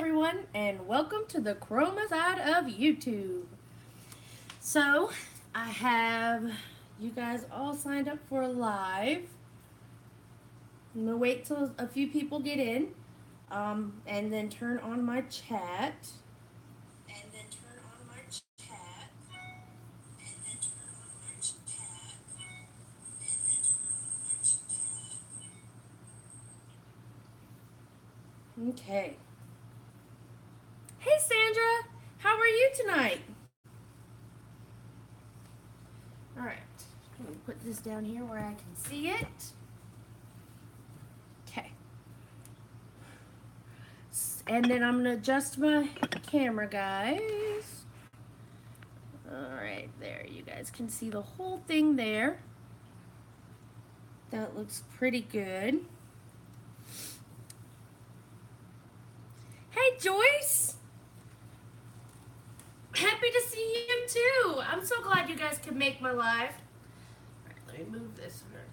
everyone, and welcome to the Chroma side of YouTube. So, I have you guys all signed up for live. I'm gonna wait till a few people get in, and then turn on my chat. Okay. Hey, Sandra, how are you tonight? All right. Let me put this down here where I can see it. Okay. And then I'm gonna adjust my camera, guys. All right, there. You guys can see the whole thing there. That looks pretty good. Hey, Joyce. Happy to see you too. I'm so glad you guys could make my live. All right, let me move this first.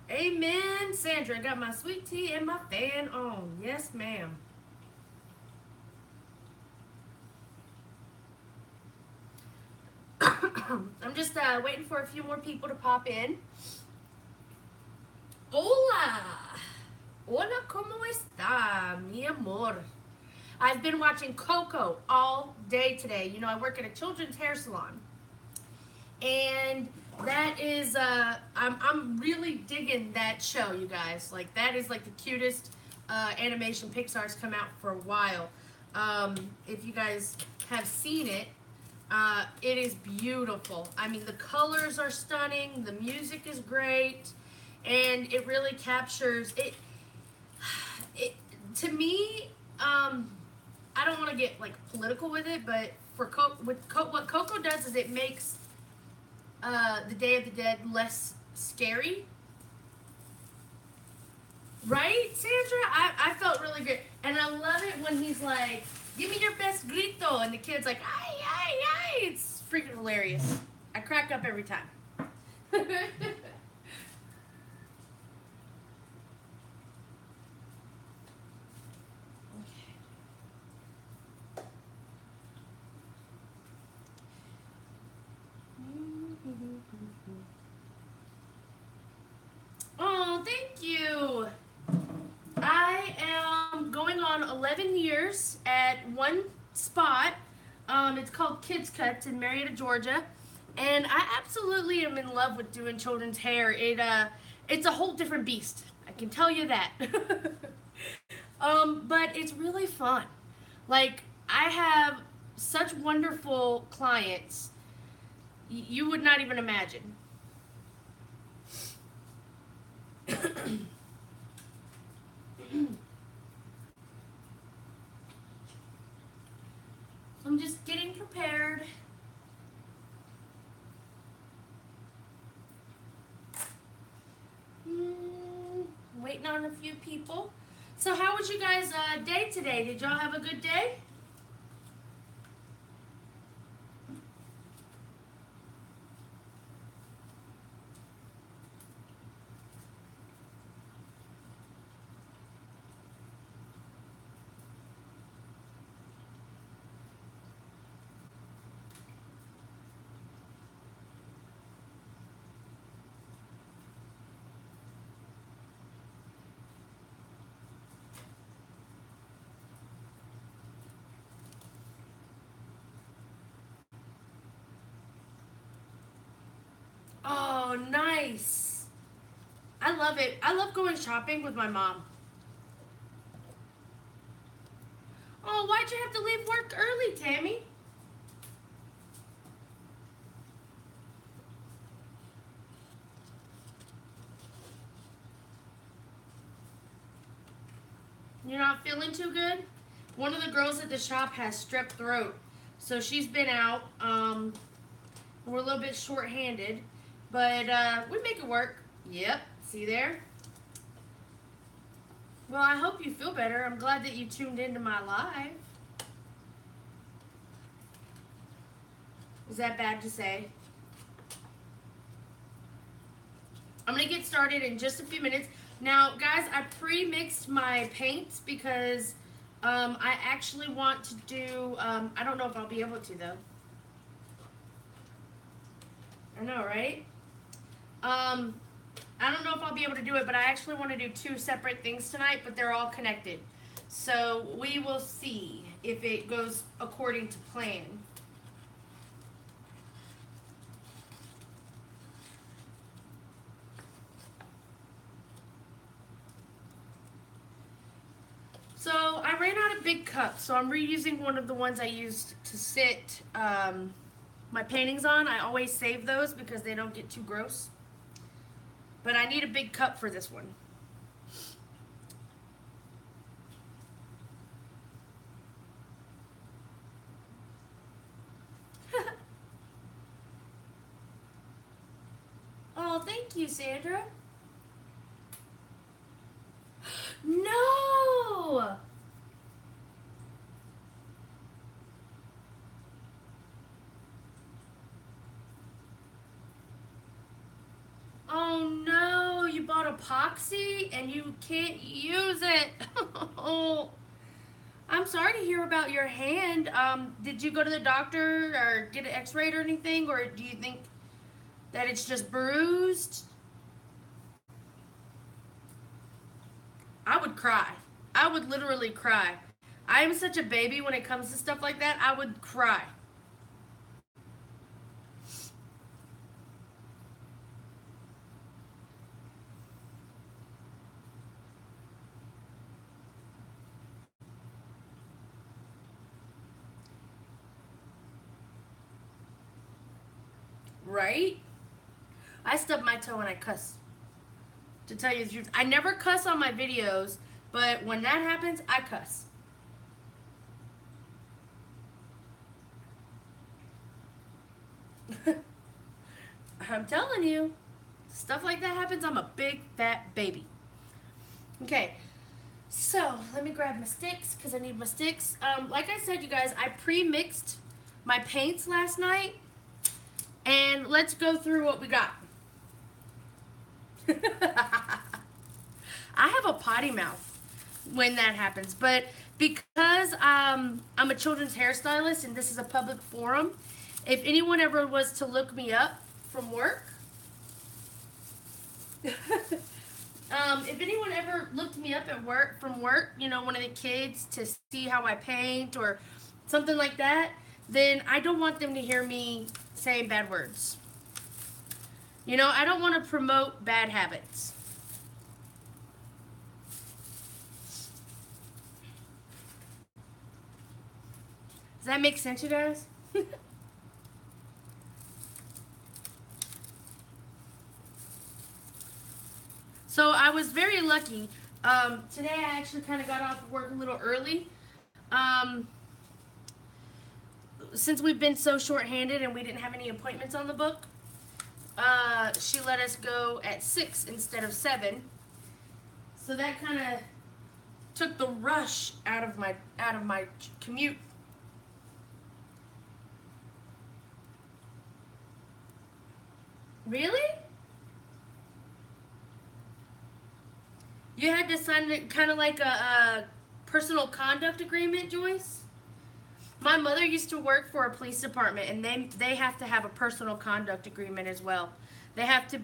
Amen, Sandra. Got my sweet tea and my fan on. Yes, ma'am. I'm just waiting for a few more people to pop in. Hola! Hola, ¿cómo está, mi amor? I've been watching Coco all day today. You know, I work at a children's hair salon. And that is, I'm really digging that show, you guys. Like, that is like the cutest animation Pixar's come out for a while. If you guys have seen it, it is beautiful. I mean, the colors are stunning, the music is great, and it really captures it. To me, I don't want to get like political with it, but for what Coco does is it makes the Day of the Dead less scary. Right, Sandra? I felt really good. And I love it when he's like, give me your best grito. And the kid's like, ay, ay, ay. It's freaking hilarious. I crack up every time. Oh, thank you. I am going on 11 years at one spot. It's called Kids Cuts in Marietta, Georgia. And I absolutely am in love with doing children's hair. It's a whole different beast. I can tell you that. But it's really fun. Like, I have such wonderful clients. You would not even imagine. I'm just getting prepared. Waiting on a few people. So how was you guys' day today? Did y'all have a good day? Oh, nice. I love it. I love going shopping with my mom. Oh, why'd you have to leave work early, Tammy? You're not feeling too good? One of the girls at the shop has strep throat. So she's been out. We're a little bit short-handed. But we make it work. Yep. See there? Well, I hope you feel better. I'm glad that you tuned into my live. Is that bad to say? I'm going to get started in just a few minutes. Now, guys, I pre-mixed my paints because I actually want to do, I don't know if I'll be able to, though. I know, right? I don't know if I'll be able to do it, but I actually want to do 2 separate things tonight, but they're all connected. So we will see if it goes according to plan. So I ran out of big cups, so I'm reusing one of the ones I used to sit my paintings on. I always save those because they don't get too gross. But I need a big cup for this one. Oh, thank you, Sandra. No! Oh no, you bought epoxy and you can't use it. Oh, I'm sorry to hear about your hand. Did you go to the doctor or get an x-ray or anything, or do you think that it's just bruised? I would cry. I would literally cry. I am such a baby when it comes to stuff like that. I would cry. Right? I stub my toe and I cuss. To tell you the truth, I never cuss on my videos, but when that happens, I cuss. I'm telling you, stuff like that happens. I'm a big fat baby. Okay, so let me grab my sticks because I need my sticks. Like I said, you guys, I pre-mixed my paints last night, and let's go through what we got. I have a potty mouth when that happens, but because I'm a children's hairstylist and this is a public forum, if anyone ever was to look me up from work, if anyone ever looked me up at work from work, you know, one of the kids to see how I paint or something like that, then I don't want them to hear me saying bad words. You know, I don't want to promote bad habits. Does that make sense, you guys? So I was very lucky. Today I actually kind of got off of work a little early. Um, since we've been so short-handed and we didn't have any appointments on the book, she let us go at 6 instead of 7. So that kind of took the rush out of my commute. Really? You had to sign it kind of like a personal conduct agreement, Joyce? My mother used to work for a police department, and they have to have a personal conduct agreement as well. They have to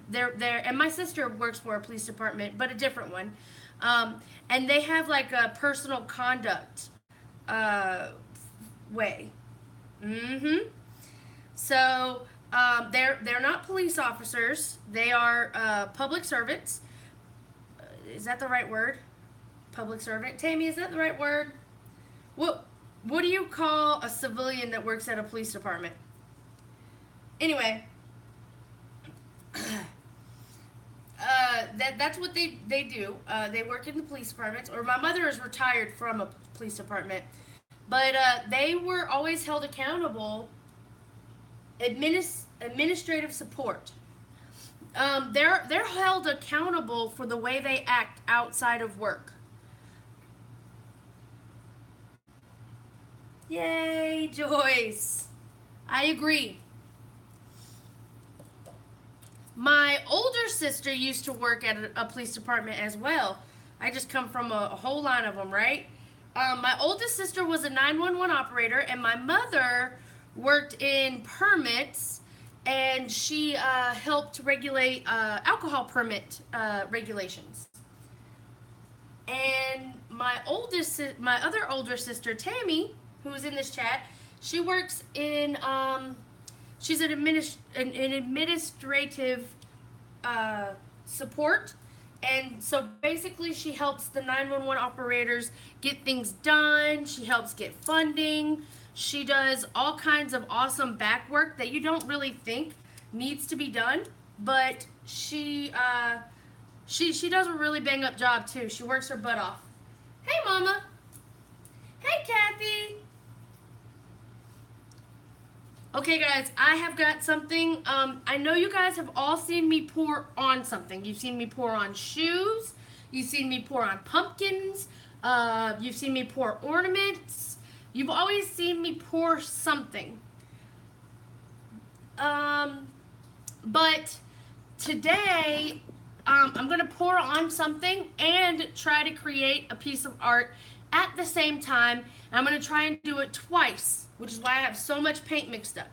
and my sister works for a police department, but a different one. And they have like a personal conduct way. Mm-hmm. So they're not police officers. They are public servants. Is that the right word? Public servant. Tammy, is that the right word? What do you call a civilian that works at a police department? Anyway, that's what they do. They work in the police departments. Or my mother is retired from a police department, but they were always held accountable. Administrative support. they're held accountable for the way they act outside of work. Yay, Joyce. I agree. My older sister used to work at a police department as well. I just come from a whole line of them, right? My oldest sister was a 911 operator, and my mother worked in permits, and she helped regulate alcohol permit regulations. And my other older sister, Tammy, who's in this chat, she works in she's an administrative support, and so basically she helps the 911 operators get things done. She helps get funding. She does all kinds of awesome back work that you don't really think needs to be done, but she does a really bang up job too. She works her butt off. Hey, Mama. Hey, Kathy. Okay, guys, I have got something. I know you guys have all seen me pour on something. You've seen me pour on shoes. You've seen me pour on pumpkins. You've seen me pour ornaments. You've always seen me pour something. But today, I'm going to pour on something and try to create a piece of art at the same time. And I'm going to try and do it twice, which is why I have so much paint mixed up.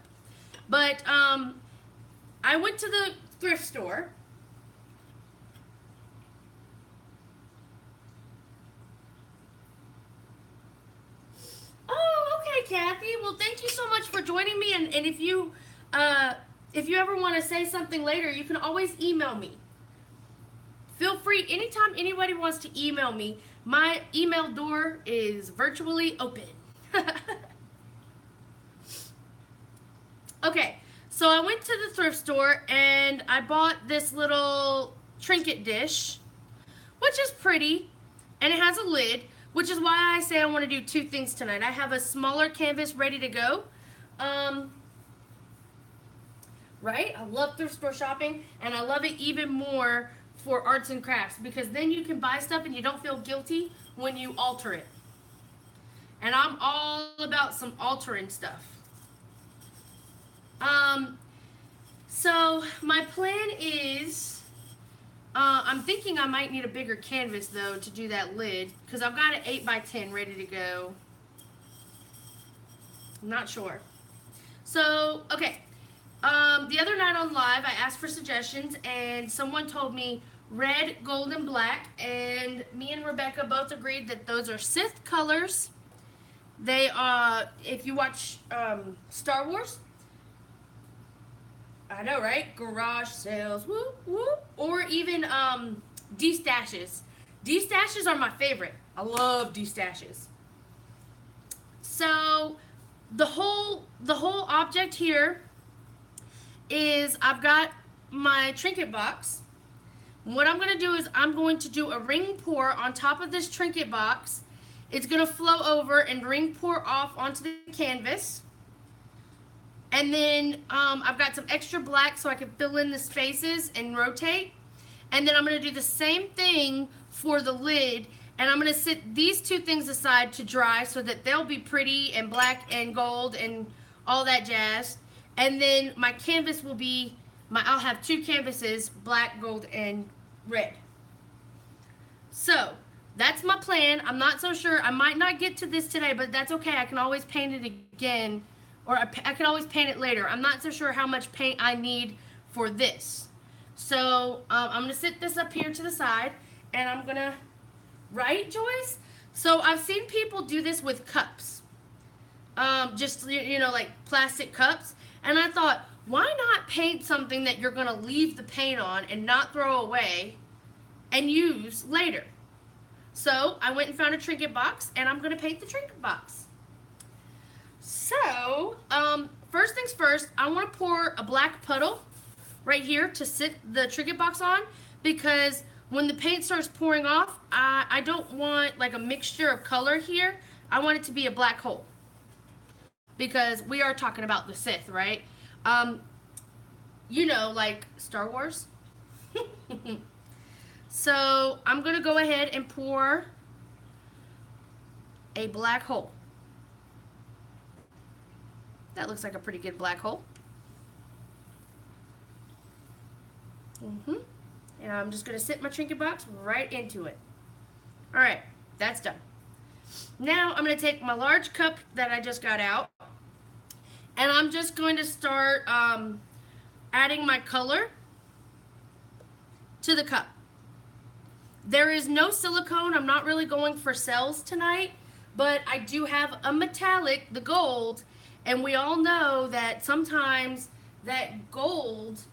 But I went to the thrift store. Oh, okay, Kathy. Well, thank you so much for joining me. And if you ever want to say something later, you can always email me. Feel free, anytime anybody wants to email me, my email door is virtually open. Okay, so I went to the thrift store and I bought this little trinket dish, which is pretty, and it has a lid, which is why I say I want to do two things tonight. I have a smaller canvas ready to go. Right? I love thrift store shopping, and I love it even more for arts and crafts, because then you can buy stuff and you don't feel guilty when you alter it. And I'm all about some altering stuff. So my plan is, I'm thinking I might need a bigger canvas though to do that lid, because I've got an 8x10 ready to go. I'm not sure. So, okay. The other night on live, I asked for suggestions, and someone told me red, gold, and black, and me and Rebecca both agreed that those are Sith colors. They are, if you watch Star Wars, I know, right? Garage sales, whoop, whoop. Or even D-stashes. D-stashes are my favorite. I love D-stashes. So the whole object here is I've got my trinket box. What I'm going to do is I'm going to do a ring pour on top of this trinket box. It's going to flow over and ring pour off onto the canvas. And then I've got some extra black so I can fill in the spaces and rotate. And then I'm going to do the same thing for the lid. And I'm going to sit these two things aside to dry so that they'll be pretty and black and gold and all that jazz. And then my canvas will be, I'll have two canvases, black, gold, and red. So that's my plan. I'm not so sure. I might not get to this today, but that's okay. I can always paint it again. Or I can always paint it later. I'm not so sure how much paint I need for this. So I'm going to sit this up here to the side. And I'm going to, right, Joyce? So I've seen people do this with cups. Just, like plastic cups. And I thought, why not paint something that you're going to leave the paint on and not throw away and use later? So I went and found a trinket box, and I'm going to paint the trinket box. So, first things first, I want to pour a black puddle right here to sit the trinket box on, because when the paint starts pouring off, I don't want like a mixture of color here. I want it to be a black hole, because we are talking about the Sith, right? Like Star Wars. So I'm going to go ahead and pour a black hole. That looks like a pretty good black hole. And I'm just going to sit my Trinket box right into it. All right, that's done. Now I'm going to take my large cup that I just got out, and I'm just going to start adding my color to the cup. There is no silicone. I'm not really going for cells tonight, but I do have a metallic, the gold, and we all know that sometimes that gold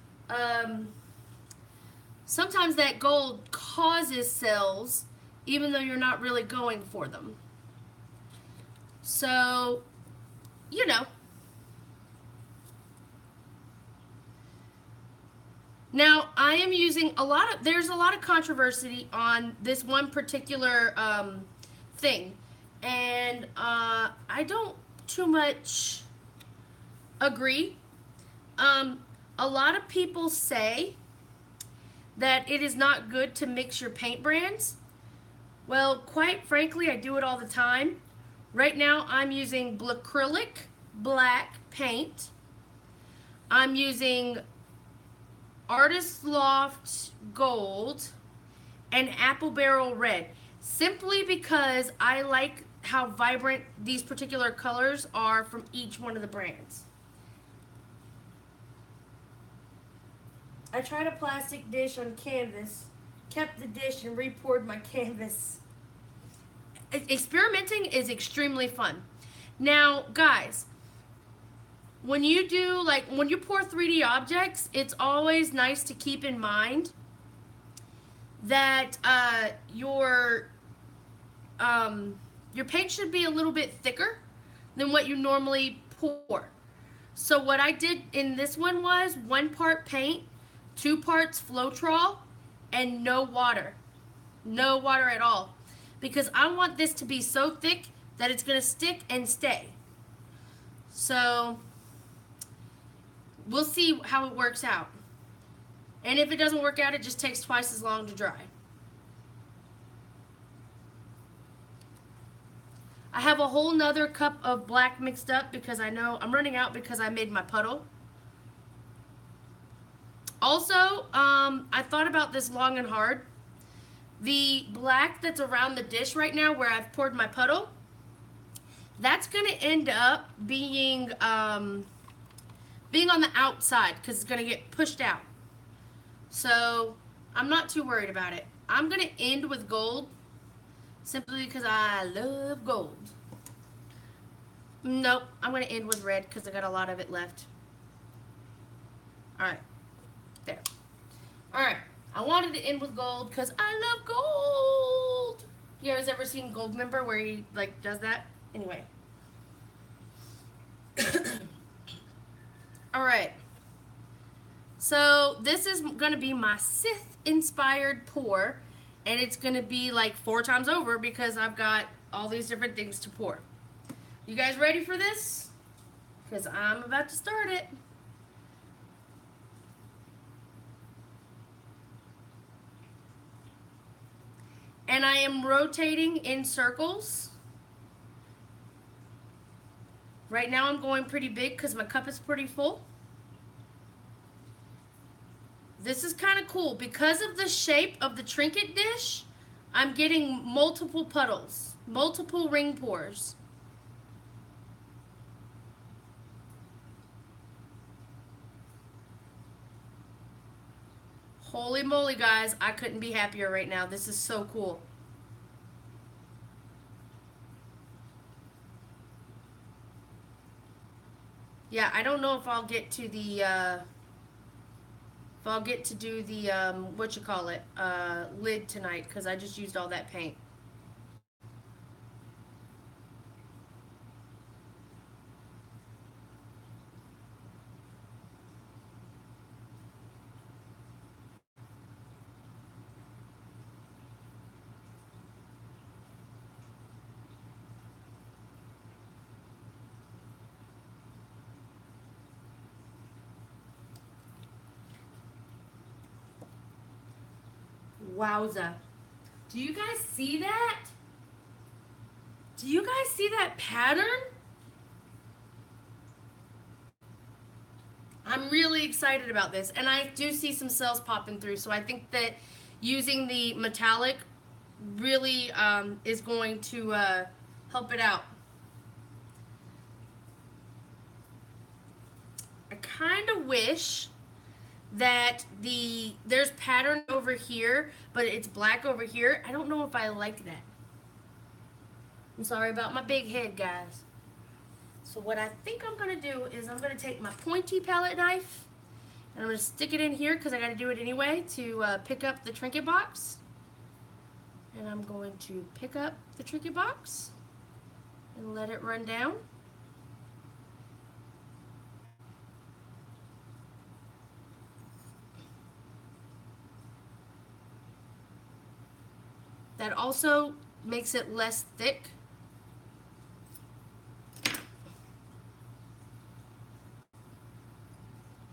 causes cells even though you're not really going for them. So, you know. Now, I am using there's a lot of controversy on this one particular thing. And I don't too much agree. A lot of people say that it is not good to mix your paint brands. Well, quite frankly, I do it all the time. Right now, I'm using Blacrylic black paint. I'm using Artist Loft gold and Apple Barrel red, simply because I like how vibrant these particular colors are from each one of the brands. I tried a plastic dish on canvas, kept the dish and re-poured my canvas. Experimenting is extremely fun. Now, guys, when you pour 3D objects, it's always nice to keep in mind that your paint should be a little bit thicker than what you normally pour. So what I did in this one was 1 part paint, 2 parts Floetrol, and no water. No water at all. Because I want this to be so thick that it's going to stick and stay. So we'll see how it works out. And if it doesn't work out, it just takes twice as long to dry. I have a whole nother cup of black mixed up because I know I'm running out because I made my puddle. Also, I thought about this long and hard. The black that's around the dish right now where I've poured my puddle, that's going to end up being on the outside because it's going to get pushed out. So I'm not too worried about it. I'm going to end with gold simply because I love gold. Nope, I'm going to end with red because I got a lot of it left. Alright, there. Alright, I wanted to end with gold because I love gold. You guys ever seen Goldmember where he does that? Anyway. Alright. So this is going to be my Sith inspired pour. And it's going to be like 4 times over because I've got all these different things to pour. You guys ready for this? Because I'm about to start it. And I am rotating in circles. Right now I'm going pretty big because my cup is pretty full. This is kind of cool. Because of the shape of the Trinket dish, I'm getting multiple puddles, multiple ring pours. Holy moly, guys, I couldn't be happier right now. This is so cool. Yeah, I don't know if I'll get to the do the lid tonight because I just used all that paint. Wowza. Do you guys see that? Do you guys see that pattern? I'm really excited about this, and I do see some cells popping through, so I think that using the metallic really is going to help it out. I kind of wish that there's pattern over here, but it's black over here. I don't know if I like that. I'm sorry about my big head, guys. So what I think I'm going to do is I'm going to take my pointy palette knife and I'm going to stick it in here because I got to do it anyway to pick up the trinket box. And I'm going to pick up the trinket box and let it run down. That also makes it less thick.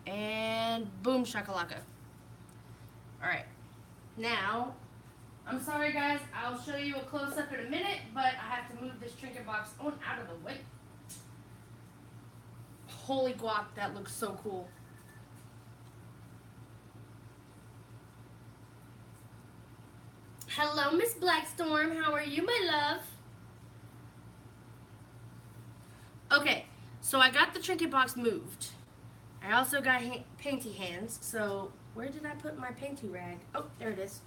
And boom shakalaka. Alright. Now, I'm sorry guys, I'll show you a close-up in a minute, but I have to move this trinket box on out of the way. Holy guac, that looks so cool. Hello, Miss Blackstorm. How are you, my love? Okay, so I got the trinket box moved. I also got painty hands, so where did I put my painty rag? Oh, there it is.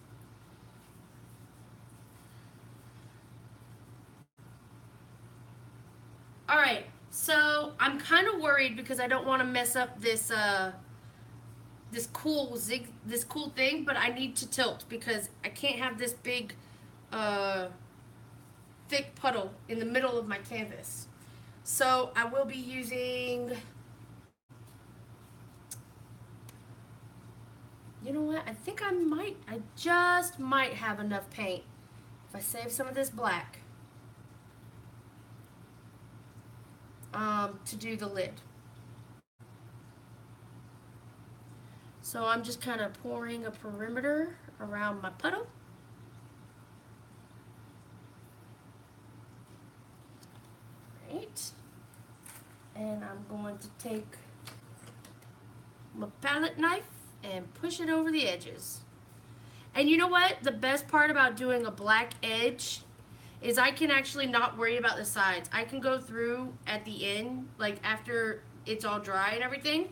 Alright, so I'm kind of worried because I don't want to mess up this this cool thing, but I need to tilt because I can't have this big thick puddle in the middle of my canvas. So I will be using, you know what, I think I just might have enough paint if I save some of this black to do the lid. So I'm just kind of pouring a perimeter around my puddle. Right. And I'm going to take my palette knife and push it over the edges. And you know what? The best part about doing a black edge is I can actually not worry about the sides. I can go through at the end, like after it's all dry and everything,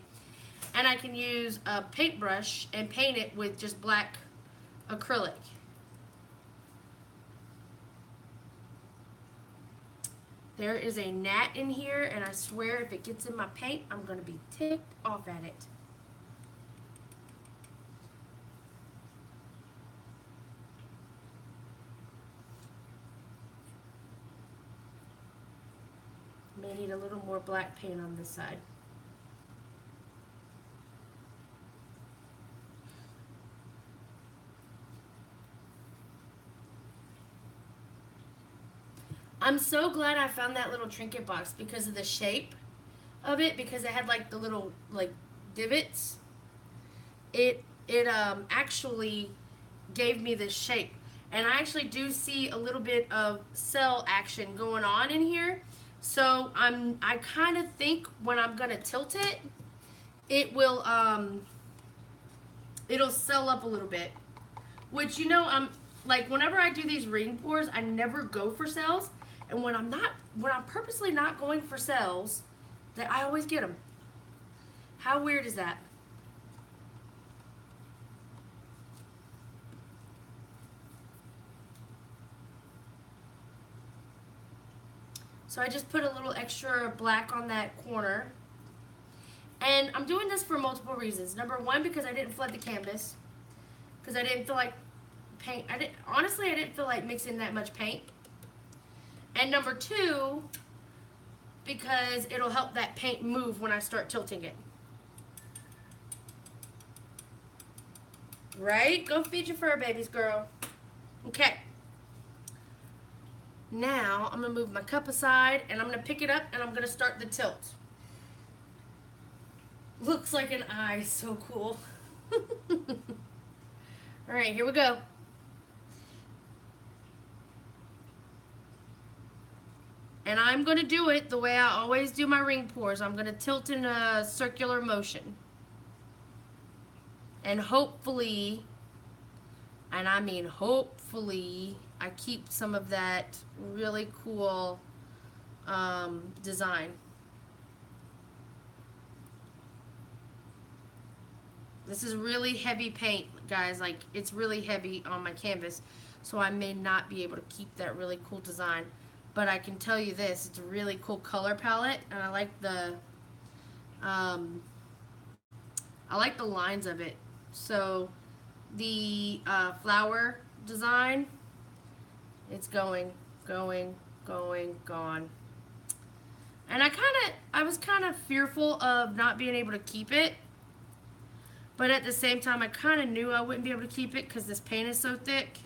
and I can use a paintbrush and paint it with just black acrylic. There is a gnat in here, and I swear if it gets in my paint, I'm going to be ticked off at it. May need a little more black paint on this side. I'm so glad I found that little trinket box because of the shape of it, because it had like the little like divots. It actually gave me this shape, and I actually do see a little bit of cell action going on in here. So I kind of think when I'm gonna tilt it, it will it'll cell up a little bit. Which, you know, I'm like, whenever I do these ring pours, I never go for cells. And when I'm purposely not going for cells, that I always get them. How weird is that? So I just put a little extra black on that corner. And I'm doing this for multiple reasons. Number one, because I didn't flood the canvas. Because I didn't feel like paint. Honestly, I didn't feel like mixing that much paint. And number two, because it'll help that paint move when I start tilting it. Right? Go feed your fur babies, girl. Okay. Now, I'm going to move my cup aside, and I'm going to pick it up, and I'm going to start the tilt. Looks like an eye. So cool. Alright, here we go. And I'm going to do it the way I always do my ring pours. I'm going to tilt in a circular motion. And hopefully, and I mean hopefully, I keep some of that really cool design. This is really heavy paint, guys. Like, it's really heavy on my canvas. So I may not be able to keep that really cool design. But I can tell you this, it's a really cool color palette. And I like the lines of it. So the flower design, it's going, gone. And I was kind of fearful of not being able to keep it. But at the same time, I kind of knew I wouldn't be able to keep it because this paint is so thick.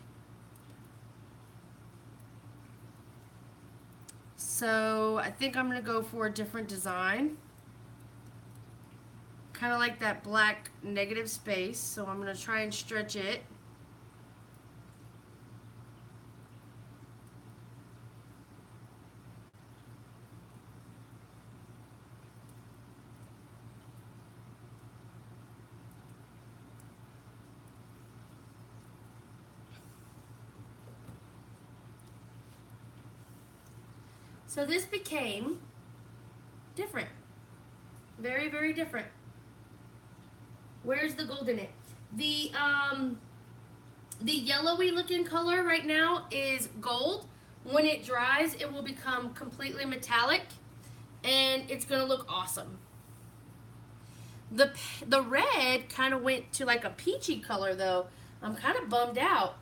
So I think I'm going to go for a different design. Kind of like that black negative space. So I'm going to try and stretch it. So this became different. Very, very different. Where's the gold in it? The yellowy looking color right now is gold. When it dries, it will become completely metallic and it's gonna look awesome. The red kind of went to like a peachy color though. I'm kind of bummed out.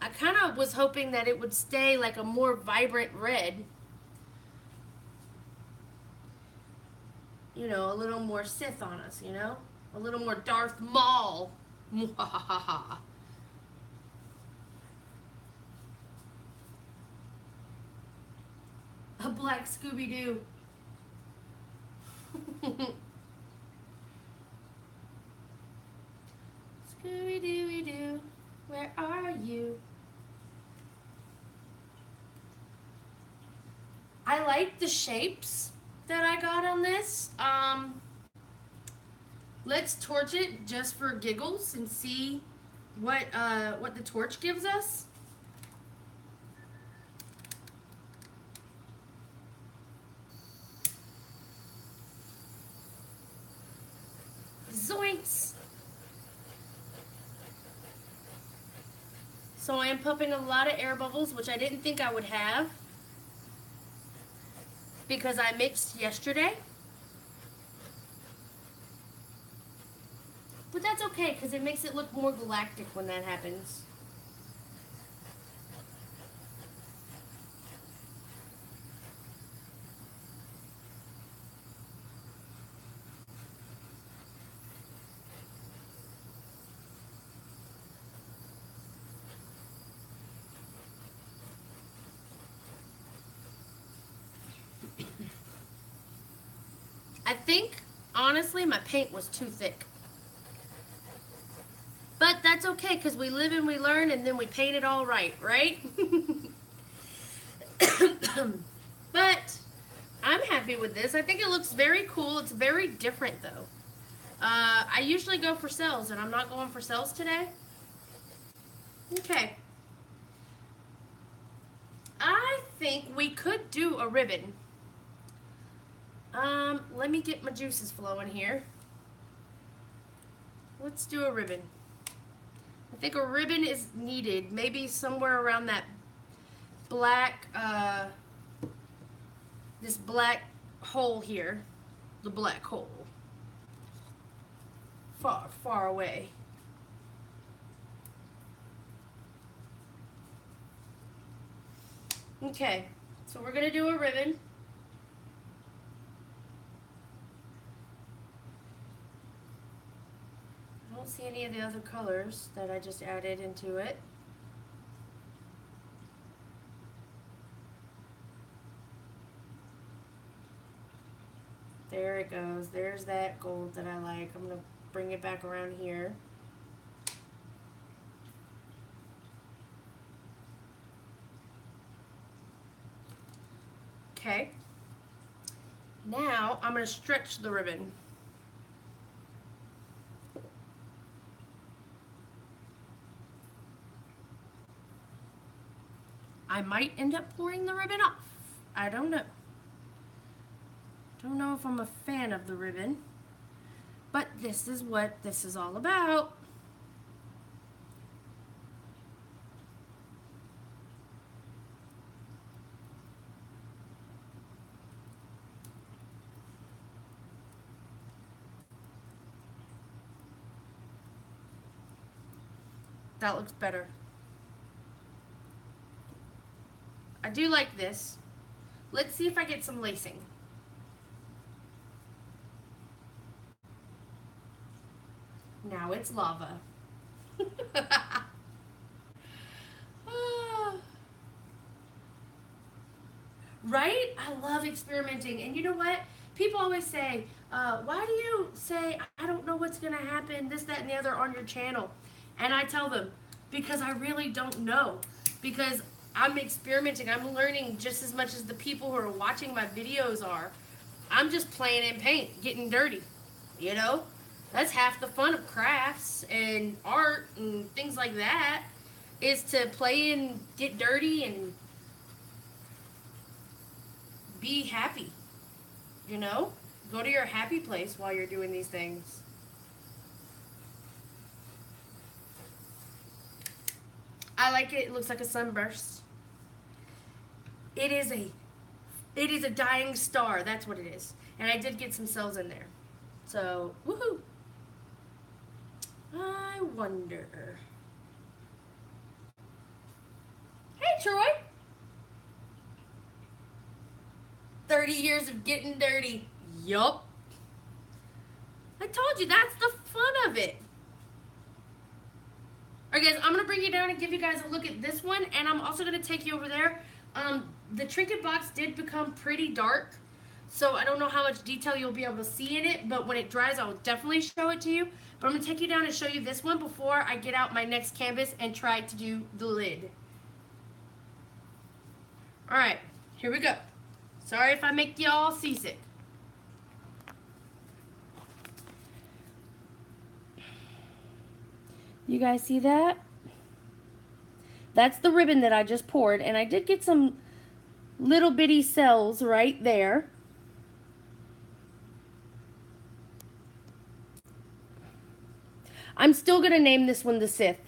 I kind of was hoping that it would stay like a more vibrant red. You know, a little more Sith on us, you know? A little more Darth Maul. A black Scooby-Doo. Scooby-Dooby-Doo, where are you? I like the shapes that I got on this. Let's torch it just for giggles and see what the torch gives us. Zoinks! So I am pumping a lot of air bubbles, which I didn't think I would have because I mixed yesterday. But that's okay because it makes it look more galactic when that happens. I think, honestly, my paint was too thick. But that's okay, because we live and we learn, and then we paint it all right, right? But I'm happy with this. I think it looks very cool. It's very different, though. I usually go for cells, and I'm not going for cells today. Okay. I think we could do a ribbon. Let me get my juices flowing here. Let's do a ribbon. I think a ribbon is needed. Maybe somewhere around that black, this black hole here. The black hole. Far, far away. Okay, so we're gonna do a ribbon. I don't see any of the other colors that I just added into it. There it goes. There's that gold that I like. I'm going to bring it back around here. Okay. Now I'm going to stretch the ribbon. I might end up pouring the ribbon off. I don't know. Don't know if I'm a fan of the ribbon, but this is what this is all about. That looks better. I do like this. Let's see if I get some lacing. Now it's lava. Right? I love experimenting. And you know what? People always say, why do you say, I don't know what's going to happen, this, that, and the other on your channel? And I tell them, because I really don't know. Because I'm experimenting. I'm learning just as much as the people who are watching my videos are. I'm just playing in paint, getting dirty. You know? That's half the fun of crafts and art and things like that, is to play and get dirty and be happy. You know? Go to your happy place while you're doing these things. I like it. It looks like a sunburst. It is a dying star. That's what it is. And I did get some cells in there. So, woohoo. I wonder. Hey, Troy. 30 years of getting dirty. Yup. I told you, that's the fun of it. Alright guys, I'm going to bring you down and give you guys a look at this one, and I'm also going to take you over there. The trinket box did become pretty dark, so I don't know how much detail you'll be able to see in it, but when it dries, I'll definitely show it to you. But I'm going to take you down and show you this one before I get out my next canvas and try to do the lid. Alright, here we go. Sorry if I make you all seasick. You guys see that? That's the ribbon that I just poured, and I did get some little bitty cells right there. I'm still going to name this one the Sith.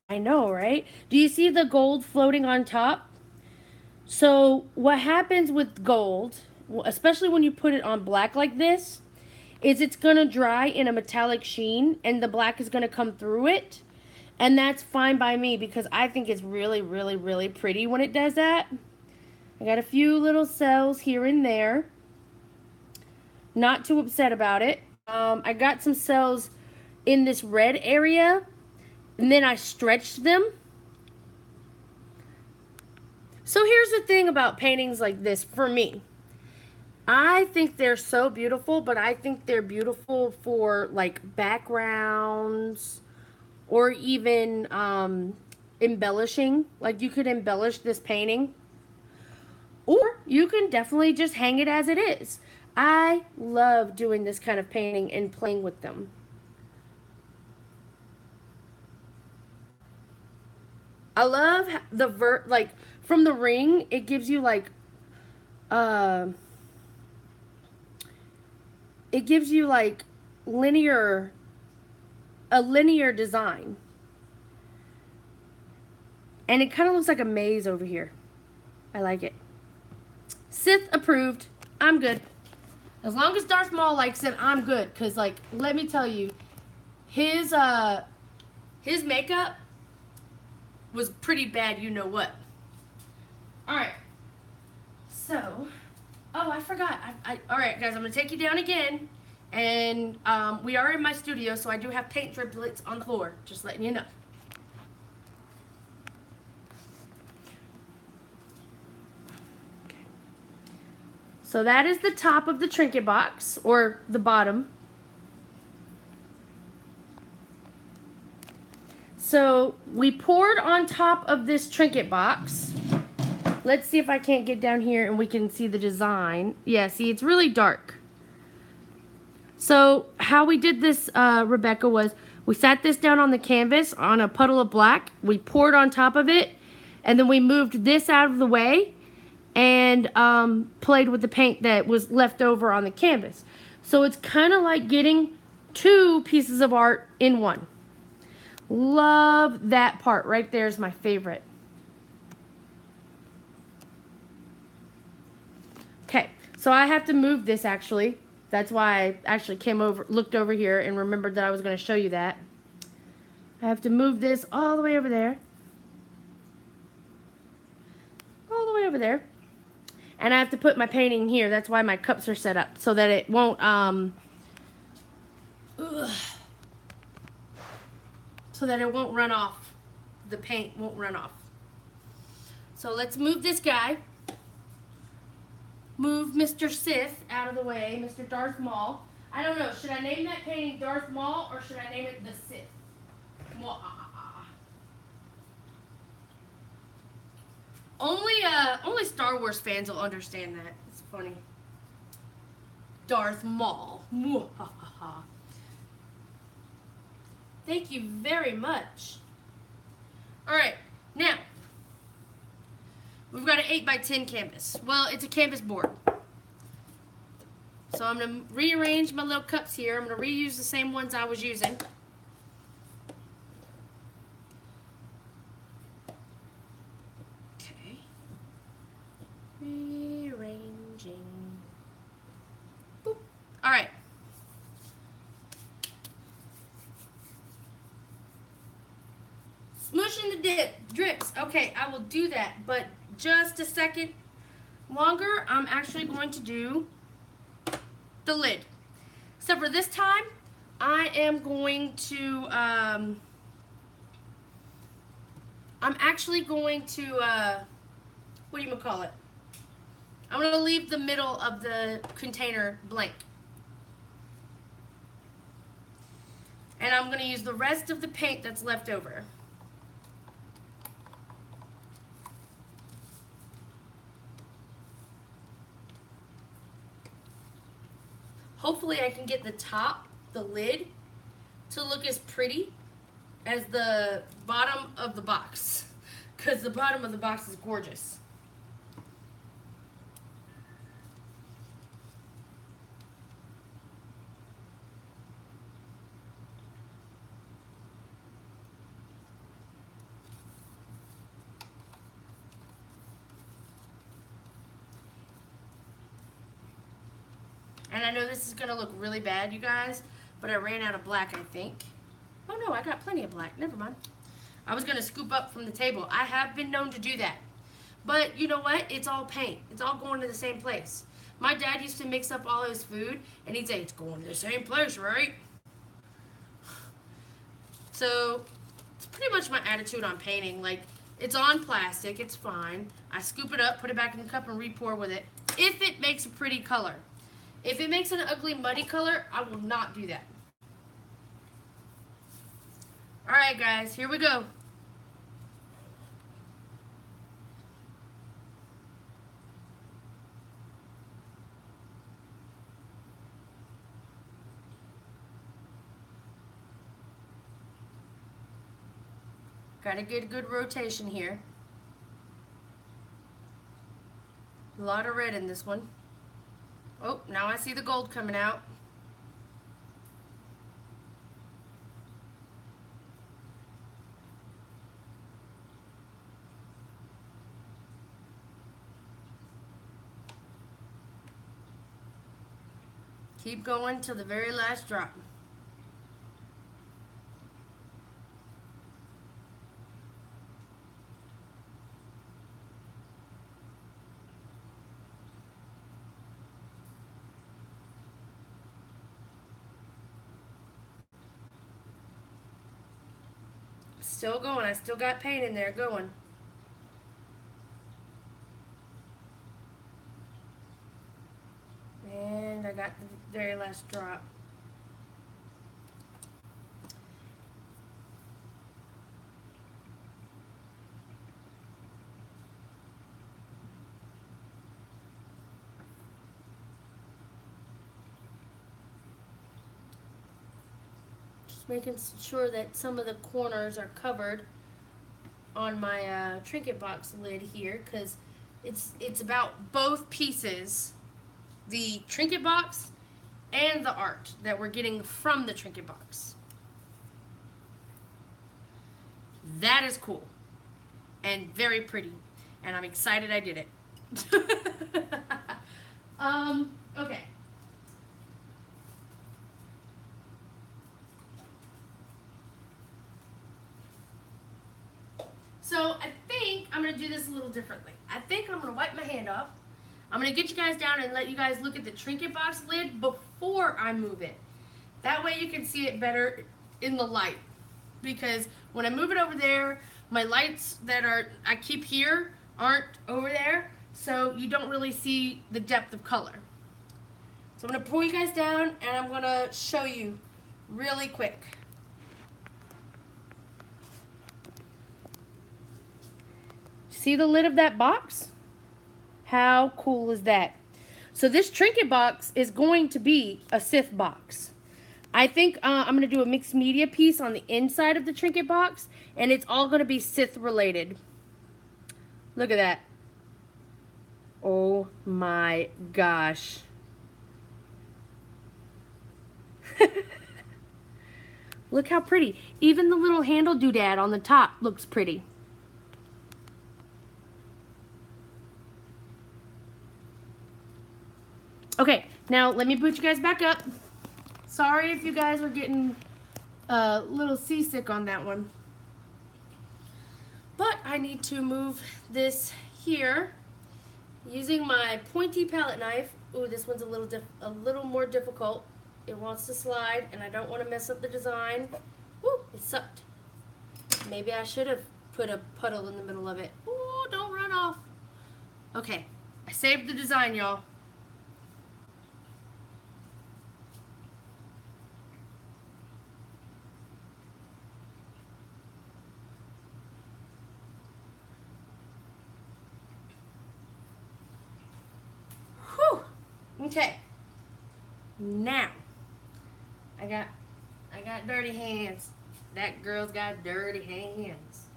I know, right? Do you see the gold floating on top? So what happens with gold, especially when you put it on black like this, is it's going to dry in a metallic sheen, and the black is going to come through it. And that's fine by me because I think it's really, really, really pretty when it does that. I got a few little cells here and there. Not too upset about it. I got some cells in this red area, and then I stretched them. So here's the thing about paintings like this for me. I think they're so beautiful, but I think they're beautiful for like backgrounds or even embellishing. Like you could embellish this painting, or you can definitely just hang it as it is. I love doing this kind of painting and playing with them. I love the like from the ring, it gives you like it gives you like a linear design. And it kind of looks like a maze over here. I like it. Sith approved. I'm good. As long as Darth Maul likes it, I'm good. Because, like, let me tell you, his makeup was pretty bad, you know what. Alright. So, oh, I forgot. Alright, guys, I'm going to take you down again. And we are in my studio, so I do have paint driplets on the floor. Just letting you know. So that is the top of the trinket box, or the bottom. So we poured on top of this trinket box. Let's see if I can't get down here and we can see the design. Yeah, see, it's really dark. So how we did this, Rebecca, was we sat this down on the canvas on a puddle of black. We poured on top of it, and then we moved this out of the way and played with the paint that was left over on the canvas. So it's kind of like getting two pieces of art in one. Love that part. Right there is my favorite. Okay, so I have to move this actually. That's why I actually looked over here and remembered that I was going to show you that. I have to move this all the way over there. All the way over there. And I have to put my painting here. That's why my cups are set up, so that it won't, so that it won't run off. The paint won't run off. So let's move this guy. Move Mr. Sith out of the way, Mr. Darth Maul. I don't know, should I name that painting Darth Maul or should I name it the Sith? Only Star Wars fans will understand that. It's funny. Darth Maul. Thank you very much. Alright, now we've got an 8x10 canvas. Well, it's a canvas board. So I'm going to rearrange my little cups here. I'm going to reuse the same ones I was using. Okay. Rearranging. Boop. All right. Smushing the drips. Okay, I will do that, but just a second longer, I'm actually going to do the lid. So for this time, I am going to, I'm actually going to, what do you call it? I'm going to leave the middle of the container blank. And I'm going to use the rest of the paint that's left over. Hopefully I can get the top, the lid, to look as pretty as the bottom of the box, because the bottom of the box is gorgeous. And I know this is going to look really bad, you guys, but I ran out of black, I think. Oh, no, I got plenty of black. Never mind. I was going to scoop up from the table. I have been known to do that. But you know what? It's all paint. It's all going to the same place. My dad used to mix up all his food, and he'd say, it's going to the same place, right? So it's pretty much my attitude on painting. Like, it's on plastic. It's fine. I scoop it up, put it back in the cup, and re-pour with it if it makes a pretty color. If it makes an ugly, muddy color, I will not do that. Alright, guys, here we go. Got to get a good rotation here. A lot of red in this one. Oh, now I see the gold coming out. Keep going till the very last drop. Still going. I still got paint in there going. And I got the very last drop. Just making sure that some of the corners are covered on my trinket box lid here, because it's about both pieces, the trinket box and the art that we're getting from the trinket box. That is cool and very pretty, and I'm excited I did it. Okay. So I think I'm going to do this a little differently. I think I'm going to wipe my hand off. I'm going to get you guys down and let you guys look at the trinket box lid before I move it. That way you can see it better in the light. Because when I move it over there, my lights that I keep here aren't over there, so you don't really see the depth of color. So I'm going to pull you guys down and I'm going to show you really quick. See the lid of that box? How cool is that? So this trinket box is going to be a Sith box. I think I'm going to do a mixed media piece on the inside of the trinket box, and it's all going to be Sith related. Look at that. Oh my gosh. Look how pretty. Even the little handle doodad on the top looks pretty. Okay, now let me put you guys back up. Sorry if you guys are getting a little seasick on that one. But I need to move this here using my pointy palette knife. Ooh, this one's a little more difficult. It wants to slide, and I don't want to mess up the design. Ooh, it sucked. Maybe I should have put a puddle in the middle of it. Ooh, don't run off. Okay, I saved the design, y'all. Okay, now I got dirty hands. That girl's got dirty hands.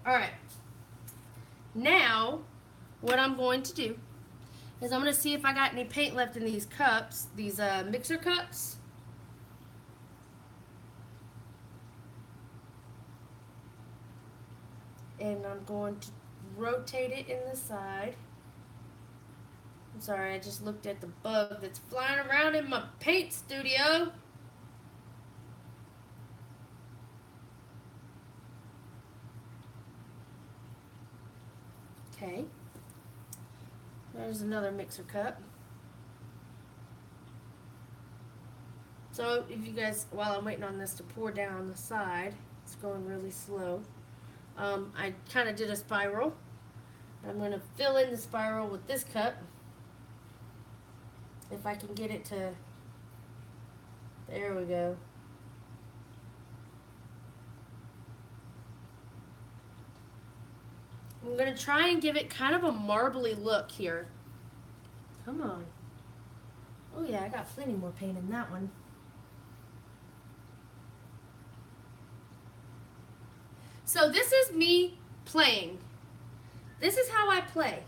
All right. Now, what I'm going to do is I'm going to see if I got any paint left in these cups, these mixer cups. And I'm going to rotate it in the side. I'm sorry, I just looked at the bug that's flying around in my paint studio. Okay. There's another mixer cup. So if you guys, while I'm waiting on this to pour down on the side, it's going really slow. I kind of did a spiral. I'm going to fill in the spiral with this cup. If I can get it to, there we go. I'm going to try and give it kind of a marbly look here. Come on. Oh yeah, I got plenty more paint in that one. So this is me playing. This is how I play.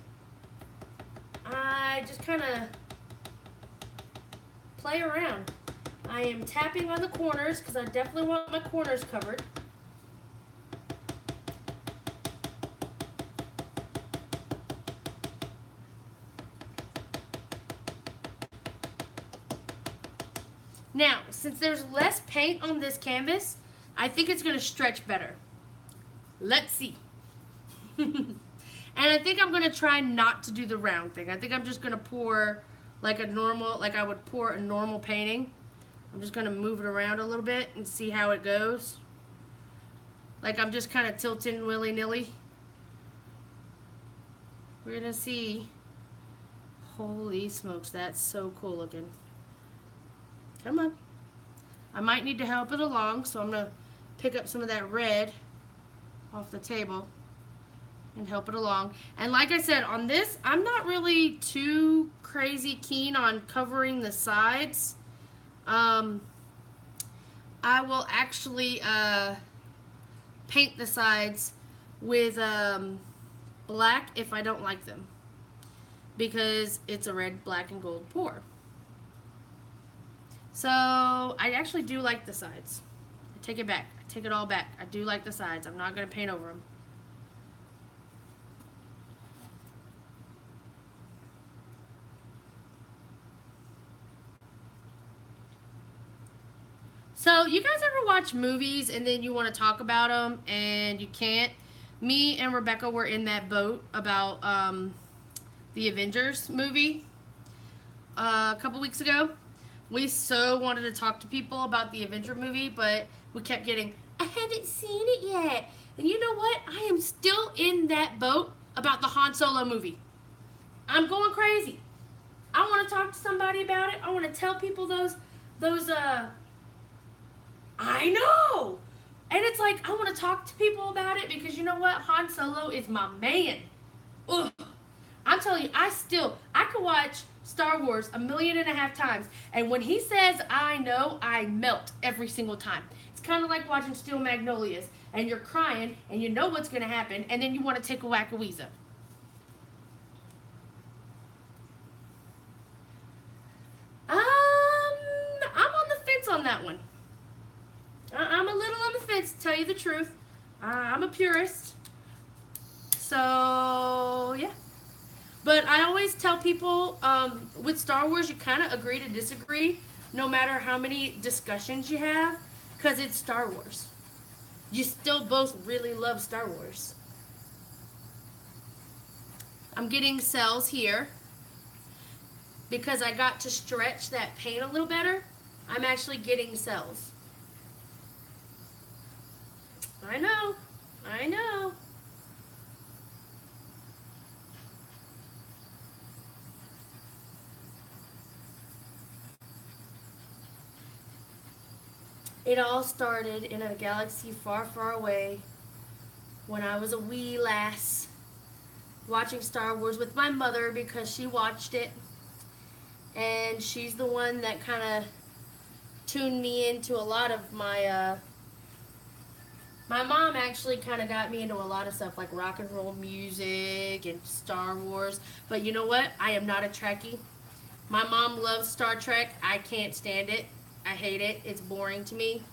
I just kind of play around. I am tapping on the corners because I definitely want my corners covered. Now, since there's less paint on this canvas, I think it's going to stretch better. Let's see. And I think I'm going to try not to do the round thing. I think I'm just going to pour like a normal, like I would pour a normal painting. I'm just going to move it around a little bit and see how it goes. Like I'm just kind of tilting willy-nilly. We're going to see. Holy smokes, that's so cool looking. Come on. I might need to help it along, so I'm going to pick up some of that red off the table. and help it along. And like I said, on this, I'm not really too crazy keen on covering the sides. I will actually paint the sides with black if I don't like them, because it's a red, black, and gold pour. So I actually do like the sides. I take it back. I take it all back. I do like the sides. I'm not going to paint over them. So you guys ever watch movies and then you want to talk about them and you can't? Me and Rebecca were in that boat about the Avengers movie a couple weeks ago. We so wanted to talk to people about the Avenger movie, but we kept getting, I haven't seen it yet. And you know what? I am still in that boat about the Han Solo movie. I'm going crazy. I want to talk to somebody about it. I want to tell people those I know. And it's like, I want to talk to people about it because you know what? Han Solo is my man. Ugh. I'm telling you, I could watch Star Wars 1.5 million times. And when he says, I know, I melt every single time. It's kind of like watching Steel Magnolias. And you're crying, and you know what's going to happen. And then you want to take a whack-a-weezer. I'm on the fence on that one. I'm a little on the fence, to tell you the truth. I'm a purist. So, yeah. But I always tell people, with Star Wars, you kind of agree to disagree, no matter how many discussions you have, because it's Star Wars. You still both really love Star Wars. I'm getting cells here, because I got to stretch that paint a little better. I'm actually getting cells. I know. I know. It all started in a galaxy far, far away when I was a wee lass watching Star Wars with my mother because she watched it. And she's the one that kind of tuned me into a lot of my mom actually kind of got me into a lot of stuff like rock and roll music and Star Wars. But you know what? I am not a Trekkie. My mom loves Star Trek. I can't stand it. I hate it. It's boring to me.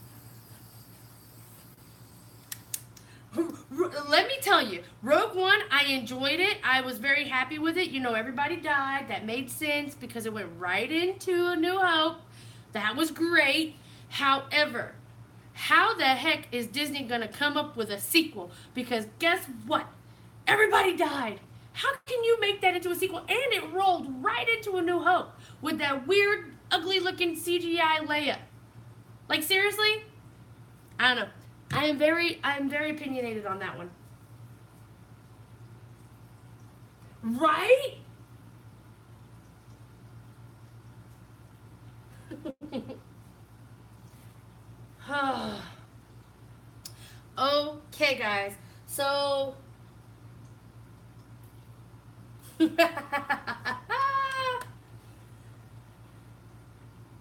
Let me tell you, Rogue One, I enjoyed it. I was very happy with it. You know, everybody died. That made sense because it went right into A New Hope. That was great. However, how the heck is Disney going to come up with a sequel? Because guess what? Everybody died. How can you make that into a sequel? And it rolled right into A New Hope with that weird, ugly-looking CGI Leia. Like, seriously? I don't know. I am very opinionated on that one. Right? Okay, guys. So...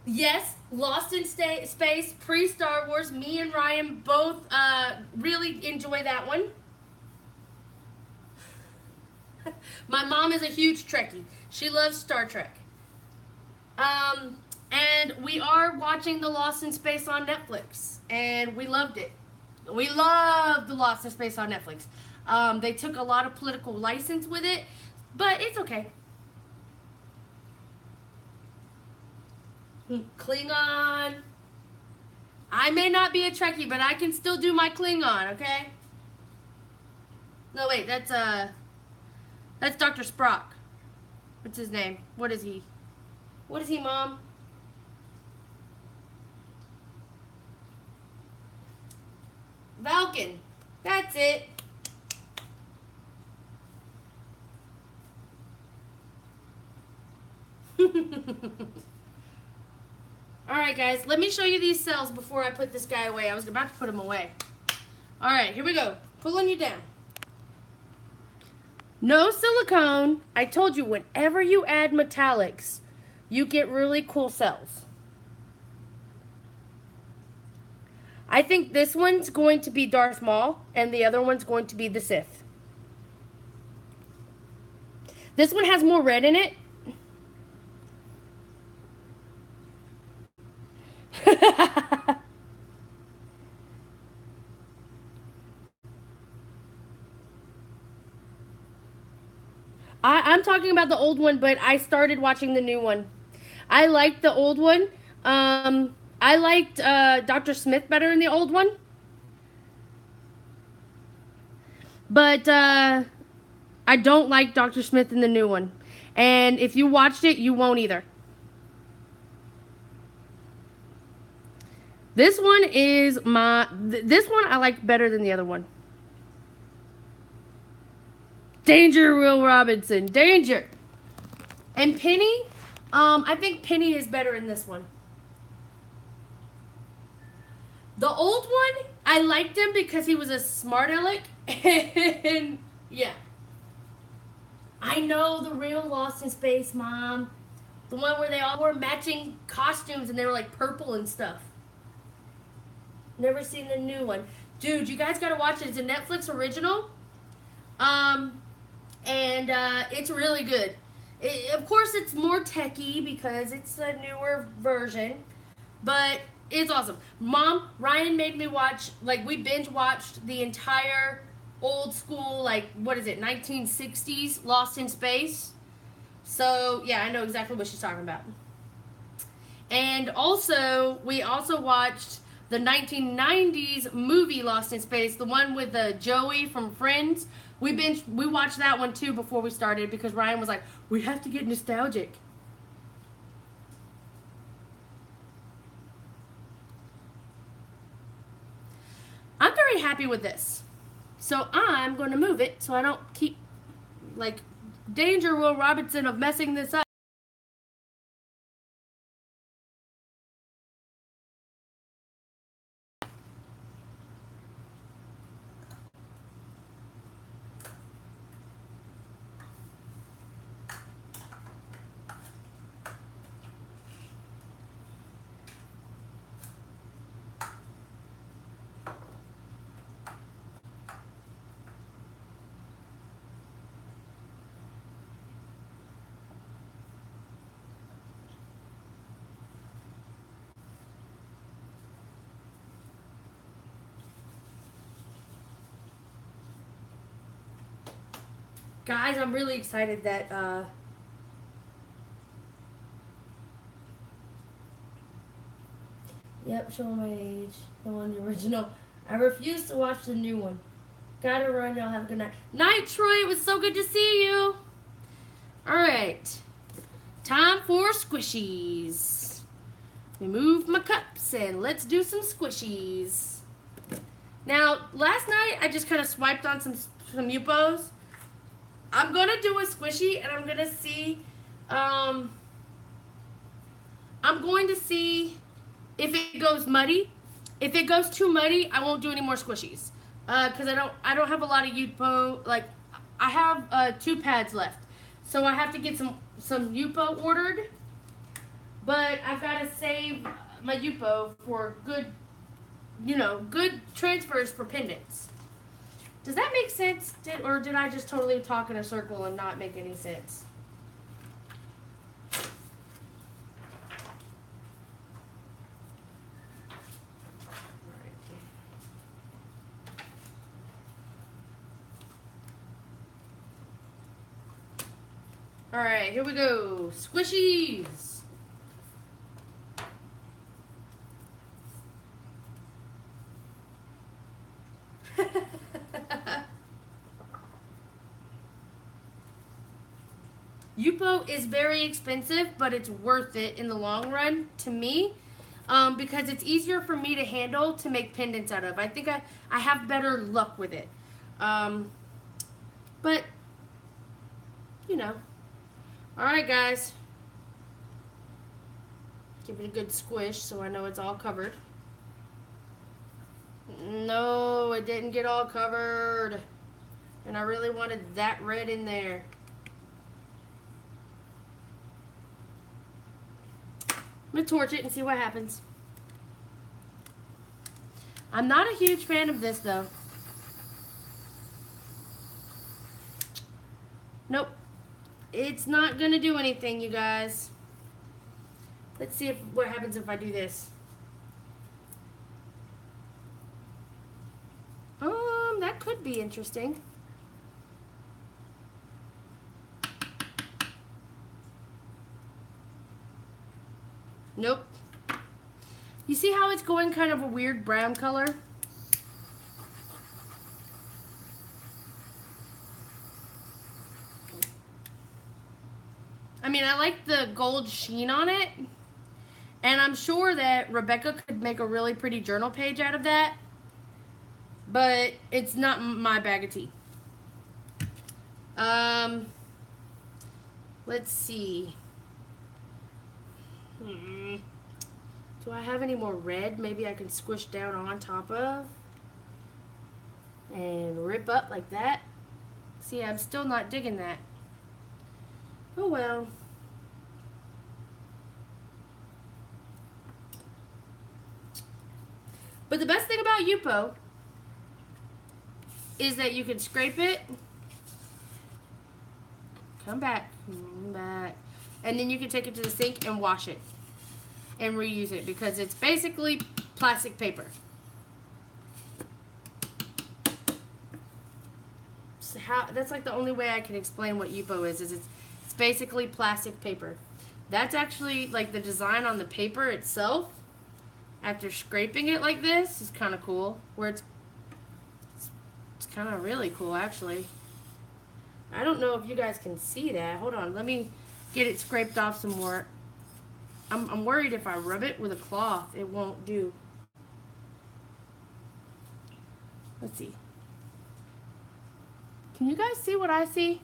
Yes, Lost in Space, pre-Star Wars. Me and Ryan both really enjoy that one. My mom is a huge Trekkie. She loves Star Trek. And we are watching the Lost in Space on Netflix, and we loved it. We loved the Lost in Space on Netflix. They took a lot of political license with it, but it's okay. Klingon. I may not be a Trekkie, but I can still do my Klingon, okay? No, wait, that's Dr. Spock. What's his name? What is he? What is he, Mom? Vulcan. That's it. Alright guys, let me show you these cells before I put this guy away. I was about to put him away. Alright, here we go. Pulling you down. No silicone. I told you, whenever you add metallics, you get really cool cells. I think this one's going to be Darth Maul, and the other one's going to be the Sith. This one has more red in it. I'm talking about the old one, but I started watching the new one. I liked the old one. I liked Dr. Smith better in the old one. But I don't like Dr. Smith in the new one. And if you watched it, you won't either. This one is this one I like better than the other one. Danger, Will Robinson. Danger. And Penny, I think Penny is better in this one. The old one, I liked him because he was a smart aleck. And yeah. I know the real Lost in Space, Mom. The one where they all wore matching costumes and they were like purple and stuff. Never seen the new one. Dude, you guys gotta watch it. It's a Netflix original. And it's really good. Of course, it's more techie because it's a newer version. But it's awesome. Mom, Ryan made me watch, like, we binge watched the entire old school, like, what is it, 1960s Lost in Space. So, yeah, I know exactly what she's talking about. And also, we also watched the 1990s movie Lost in Space, the one with Joey from Friends. We watched that one too before we started because Ryan was like, we have to get nostalgic. I'm very happy with this. So I'm going to move it so I don't keep, like, danger, Will Robinson, of messing this up. Guys, I'm really excited that, yep, show my age. The one, the original. I refuse to watch the new one. Gotta run, y'all have a good night. Night, Troy, it was so good to see you. Alright. Time for squishies. Remove my cups and let's do some squishies. Now, last night I just kind of swiped on some Yuppos. I'm going to do a squishy and I'm going to see, I'm going to see if it goes muddy. If it goes too muddy, I won't do any more squishies. Because I don't have a lot of Yuppo. Like, I have 2 pads left. So I have to get some Yuppo ordered. But I've got to save my Yuppo for good, good transfers for pendants. Does that make sense? Or did I just totally talk in a circle and not make any sense? Alright, here we go. Squishies. Yupo is very expensive, but it's worth it in the long run to me because it's easier for me to handle to make pendants out of. I think I have better luck with it. But, Alright, guys. Give it a good squish so I know it's all covered. No, it didn't get all covered. And I really wanted that red in there. I'm going to torch it and see what happens. I'm not a huge fan of this, though. Nope. It's not going to do anything, you guys. Let's see what happens if I do this. That could be interesting. Nope. You see how it's going kind of a weird brown color? I mean, I like the gold sheen on it. And I'm sure that Rebecca could make a really pretty journal page out of that. But it's not my bag of tea. Let's see. Do I have any more red? Maybe I can squish down on top of. And rip up like that. See, I'm still not digging that. Oh well. But the best thing about Yupo is that you can scrape it. Come back. And then you can take it to the sink and wash it. And reuse it because it's basically plastic paper. So that's like the only way I can explain what Yupo is it's basically plastic paper. That's actually like the design on the paper itself. After scraping it like this is kind of cool. Where it's kind of really cool actually. I don't know if you guys can see that. Hold on, let me get it scraped off some more. I'm worried if I rub it with a cloth, it won't do. Let's see. Can you guys see what I see?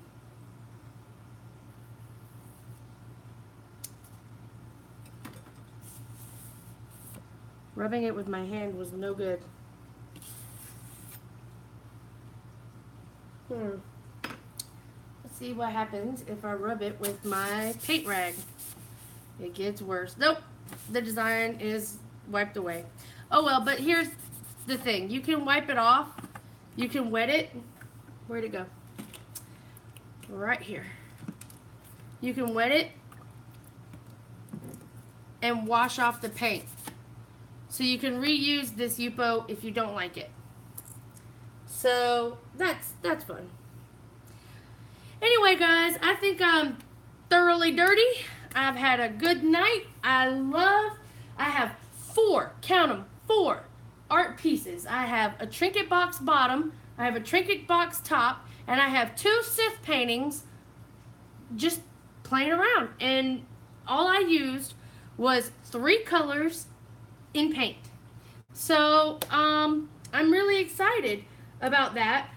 Rubbing it with my hand was no good. Let's see what happens if I rub it with my paint rag. It gets worse. Nope, the design is wiped away. Oh well, but here's the thing. You can wipe it off. You can wet it. Where'd it go? Right here. You can wet it and wash off the paint. So you can reuse this Yupo if you don't like it. So that's fun. Anyway, guys, I think I'm thoroughly dirty. I've had a good night. I have 4, count them, 4 art pieces. I have a Trinket box bottom, I have a Trinket box top, and I have 2 Sith paintings just playing around. And all I used was 3 colors in paint. So, I'm really excited about that.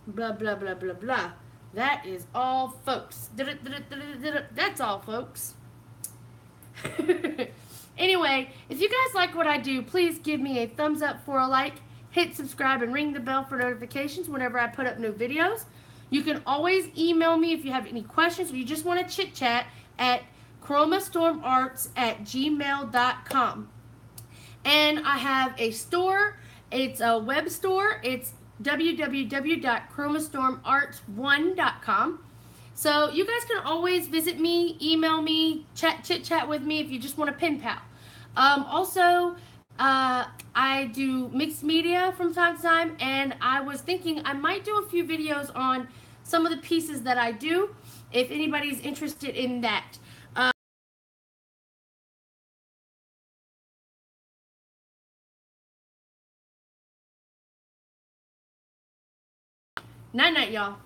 Blah, blah, blah, blah, blah. That is all, folks. That's all, folks. Anyway, if you guys like what I do, please give me a thumbs up for a like, hit subscribe, and ring the bell for notifications whenever I put up new videos. You can always email me if you have any questions or you just want to chit-chat at chromastormarts@gmail.com. And I have a store. It's a web store. It's www.chromastormarts1.com. So you guys can always visit me, email me, chit-chat with me if you just want a pen pal. Also, I do mixed media from time to time, and I was thinking I might do a few videos on some of the pieces that I do, if anybody's interested in that. Night-night, y'all.